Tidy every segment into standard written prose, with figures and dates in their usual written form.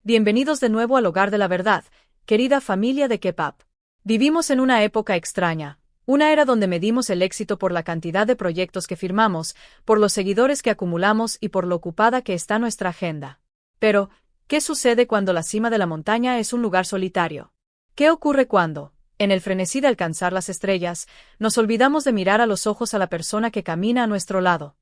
Bienvenidos de nuevo al hogar de la verdad, querida familia de K-pop. Vivimos en una época extraña, una era donde medimos el éxito por la cantidad de proyectos que firmamos, por los seguidores que acumulamos y por lo ocupada que está nuestra agenda. Pero, ¿qué sucede cuando la cima de la montaña es un lugar solitario? ¿Qué ocurre cuando, en el frenesí de alcanzar las estrellas, nos olvidamos de mirar a los ojos a la persona que camina a nuestro lado?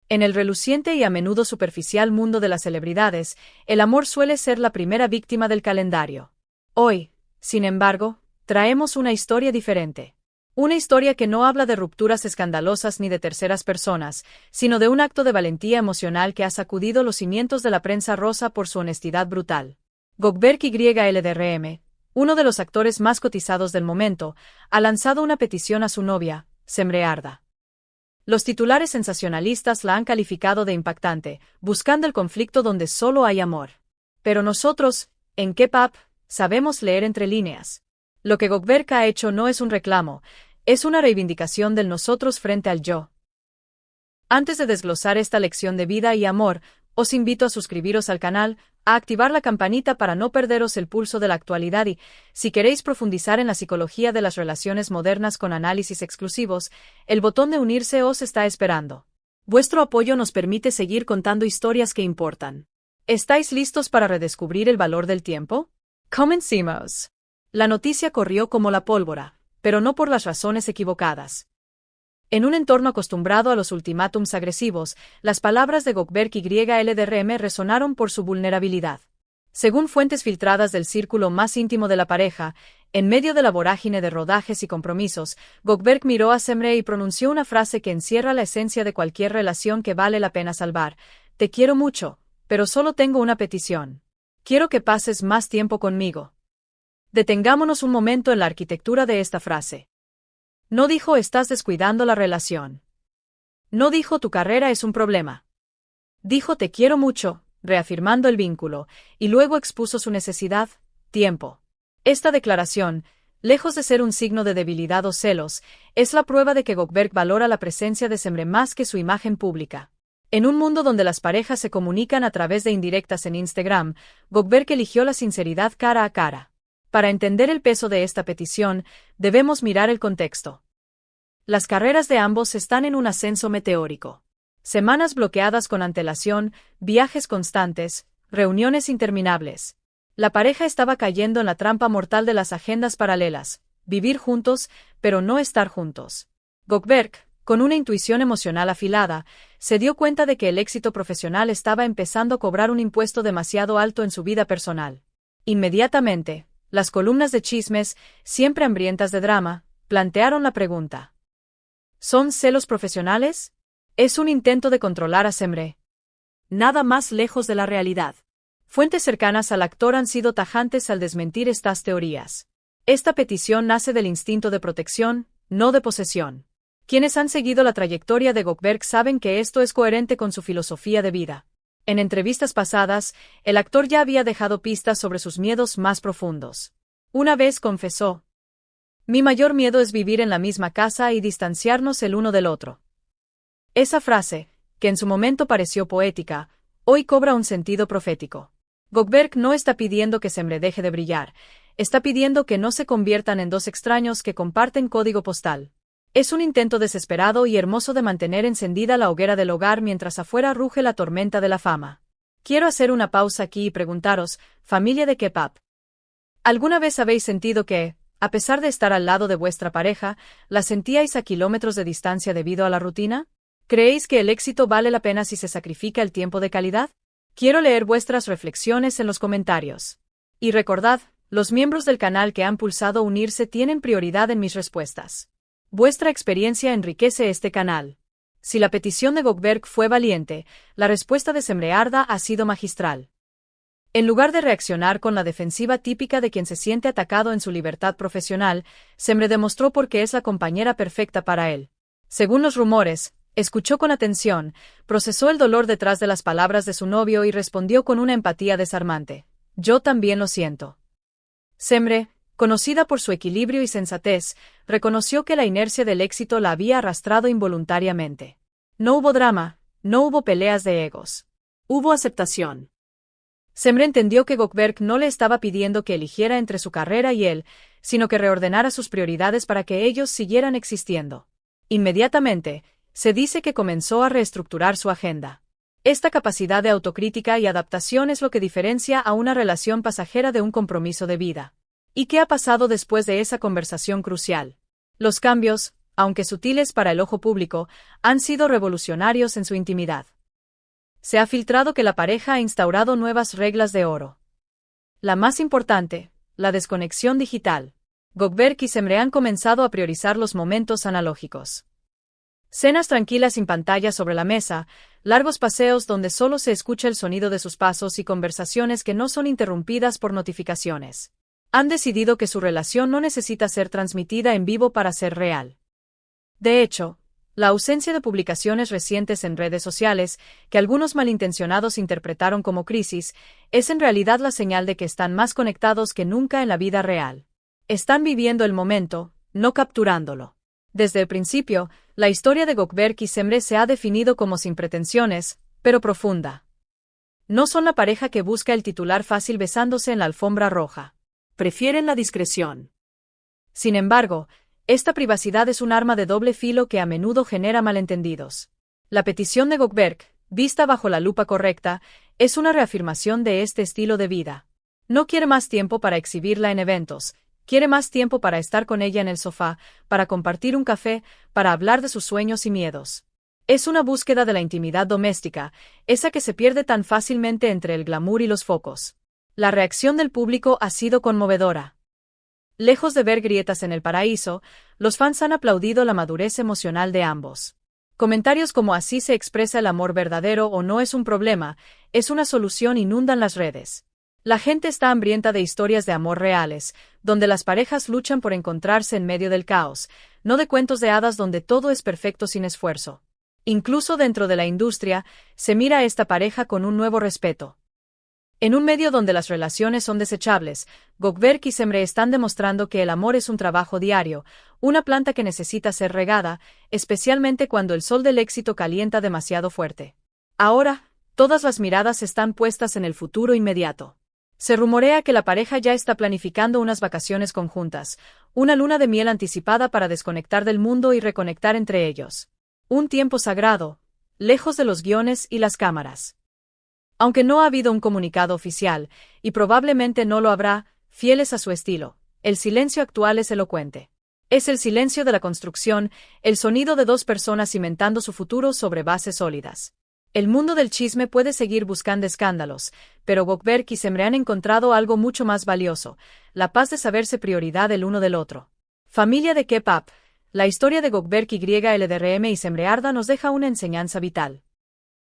En el reluciente y a menudo superficial mundo de las celebridades, el amor suele ser la primera víctima del calendario. Hoy, sin embargo, traemos una historia diferente. Una historia que no habla de rupturas escandalosas ni de terceras personas, sino de un acto de valentía emocional que ha sacudido los cimientos de la prensa rosa por su honestidad brutal. Gökberk YLDRM, uno de los actores más cotizados del momento, ha lanzado una petición a su novia, Semre Arda. Los titulares sensacionalistas la han calificado de impactante, buscando el conflicto donde solo hay amor. Pero nosotros, en K-pop, sabemos leer entre líneas. Lo que Gökberk ha hecho no es un reclamo, es una reivindicación del nosotros frente al yo. Antes de desglosar esta lección de vida y amor, os invito a suscribiros al canal, a activar la campanita para no perderos el pulso de la actualidad y, si queréis profundizar en la psicología de las relaciones modernas con análisis exclusivos, el botón de unirse os está esperando. Vuestro apoyo nos permite seguir contando historias que importan. ¿Estáis listos para redescubrir el valor del tiempo? ¡Comencemos! La noticia corrió como la pólvora, pero no por las razones equivocadas. En un entorno acostumbrado a los ultimátums agresivos, las palabras de Gökberk YLDRM resonaron por su vulnerabilidad. Según fuentes filtradas del círculo más íntimo de la pareja, en medio de la vorágine de rodajes y compromisos, Gökberk miró a Semre y pronunció una frase que encierra la esencia de cualquier relación que vale la pena salvar: «Te quiero mucho, pero solo tengo una petición. Quiero que pases más tiempo conmigo». Detengámonos un momento en la arquitectura de esta frase. No dijo «estás descuidando la relación». No dijo «tu carrera es un problema». Dijo «te quiero mucho», reafirmando el vínculo, y luego expuso su necesidad: tiempo. Esta declaración, lejos de ser un signo de debilidad o celos, es la prueba de que Gökberk valora la presencia de Semre más que su imagen pública. En un mundo donde las parejas se comunican a través de indirectas en Instagram, Gökberk eligió la sinceridad cara a cara. Para entender el peso de esta petición, debemos mirar el contexto. Las carreras de ambos están en un ascenso meteórico. Semanas bloqueadas con antelación, viajes constantes, reuniones interminables. La pareja estaba cayendo en la trampa mortal de las agendas paralelas: vivir juntos, pero no estar juntos. Gökberk, con una intuición emocional afilada, se dio cuenta de que el éxito profesional estaba empezando a cobrar un impuesto demasiado alto en su vida personal. Inmediatamente, las columnas de chismes, siempre hambrientas de drama, plantearon la pregunta: ¿son celos profesionales? ¿Es un intento de controlar a Semre? Nada más lejos de la realidad. Fuentes cercanas al actor han sido tajantes al desmentir estas teorías. Esta petición nace del instinto de protección, no de posesión. Quienes han seguido la trayectoria de Gökberk saben que esto es coherente con su filosofía de vida. En entrevistas pasadas, el actor ya había dejado pistas sobre sus miedos más profundos. Una vez confesó: «Mi mayor miedo es vivir en la misma casa y distanciarnos el uno del otro». Esa frase, que en su momento pareció poética, hoy cobra un sentido profético. Gökberk no está pidiendo que Semre deje de brillar, está pidiendo que no se conviertan en dos extraños que comparten código postal. Es un intento desesperado y hermoso de mantener encendida la hoguera del hogar mientras afuera ruge la tormenta de la fama. Quiero hacer una pausa aquí y preguntaros, familia de K-pop, ¿alguna vez habéis sentido que, a pesar de estar al lado de vuestra pareja, la sentíais a kilómetros de distancia debido a la rutina? ¿Creéis que el éxito vale la pena si se sacrifica el tiempo de calidad? Quiero leer vuestras reflexiones en los comentarios. Y recordad, los miembros del canal que han pulsado unirse tienen prioridad en mis respuestas. Vuestra experiencia enriquece este canal. Si la petición de Gökberk fue valiente, la respuesta de Semre Arda ha sido magistral. En lugar de reaccionar con la defensiva típica de quien se siente atacado en su libertad profesional, Semre demostró por qué es la compañera perfecta para él. Según los rumores, escuchó con atención, procesó el dolor detrás de las palabras de su novio y respondió con una empatía desarmante: «Yo también lo siento». Semre, conocida por su equilibrio y sensatez, reconoció que la inercia del éxito la había arrastrado involuntariamente. No hubo drama, no hubo peleas de egos. Hubo aceptación. Semre entendió que Gökberk no le estaba pidiendo que eligiera entre su carrera y él, sino que reordenara sus prioridades para que ellos siguieran existiendo. Inmediatamente, se dice que comenzó a reestructurar su agenda. Esta capacidad de autocrítica y adaptación es lo que diferencia a una relación pasajera de un compromiso de vida. ¿Y qué ha pasado después de esa conversación crucial? Los cambios, aunque sutiles para el ojo público, han sido revolucionarios en su intimidad. Se ha filtrado que la pareja ha instaurado nuevas reglas de oro. La más importante, la desconexión digital. Gökberk y Semre han comenzado a priorizar los momentos analógicos. Cenas tranquilas sin pantalla sobre la mesa, largos paseos donde solo se escucha el sonido de sus pasos y conversaciones que no son interrumpidas por notificaciones. Han decidido que su relación no necesita ser transmitida en vivo para ser real. De hecho, la ausencia de publicaciones recientes en redes sociales, que algunos malintencionados interpretaron como crisis, es en realidad la señal de que están más conectados que nunca en la vida real. Están viviendo el momento, no capturándolo. Desde el principio, la historia de Gökberk y Semre se ha definido como sin pretensiones, pero profunda. No son la pareja que busca el titular fácil besándose en la alfombra roja. Prefieren la discreción. Sin embargo, esta privacidad es un arma de doble filo que a menudo genera malentendidos. La petición de Gökberk, vista bajo la lupa correcta, es una reafirmación de este estilo de vida. No quiere más tiempo para exhibirla en eventos, quiere más tiempo para estar con ella en el sofá, para compartir un café, para hablar de sus sueños y miedos. Es una búsqueda de la intimidad doméstica, esa que se pierde tan fácilmente entre el glamour y los focos. La reacción del público ha sido conmovedora. Lejos de ver grietas en el paraíso, los fans han aplaudido la madurez emocional de ambos. Comentarios como "así se expresa el amor verdadero" o "no es un problema, es una solución" inundan las redes. La gente está hambrienta de historias de amor reales, donde las parejas luchan por encontrarse en medio del caos, no de cuentos de hadas donde todo es perfecto sin esfuerzo. Incluso dentro de la industria, se mira a esta pareja con un nuevo respeto. En un medio donde las relaciones son desechables, Gökberk y Semre están demostrando que el amor es un trabajo diario, una planta que necesita ser regada, especialmente cuando el sol del éxito calienta demasiado fuerte. Ahora, todas las miradas están puestas en el futuro inmediato. Se rumorea que la pareja ya está planificando unas vacaciones conjuntas, una luna de miel anticipada para desconectar del mundo y reconectar entre ellos. Un tiempo sagrado, lejos de los guiones y las cámaras. Aunque no ha habido un comunicado oficial, y probablemente no lo habrá, fieles a su estilo, el silencio actual es elocuente. Es el silencio de la construcción, el sonido de dos personas cimentando su futuro sobre bases sólidas. El mundo del chisme puede seguir buscando escándalos, pero Gökberk y Semre han encontrado algo mucho más valioso, la paz de saberse prioridad el uno del otro. Familia de K-pop, la historia de Gökberk YLDRM y Semre Arda nos deja una enseñanza vital.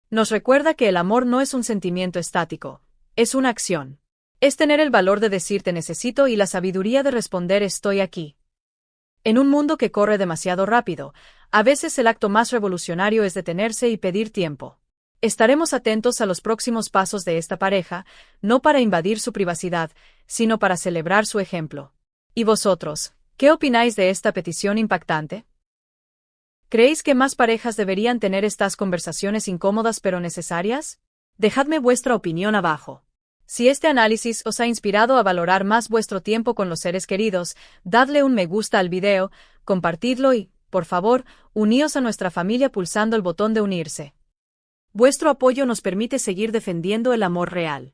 Nos recuerda que el amor no es un sentimiento estático, es una acción. Es tener el valor de decir te necesito y la sabiduría de responder estoy aquí. En un mundo que corre demasiado rápido, a veces el acto más revolucionario es detenerse y pedir tiempo. Estaremos atentos a los próximos pasos de esta pareja, no para invadir su privacidad, sino para celebrar su ejemplo. ¿Y vosotros, qué opináis de esta petición impactante? ¿Creéis que más parejas deberían tener estas conversaciones incómodas pero necesarias? Dejadme vuestra opinión abajo. Si este análisis os ha inspirado a valorar más vuestro tiempo con los seres queridos, dadle un me gusta al video, compartidlo y, por favor, uníos a nuestra familia pulsando el botón de unirse. Vuestro apoyo nos permite seguir defendiendo el amor real.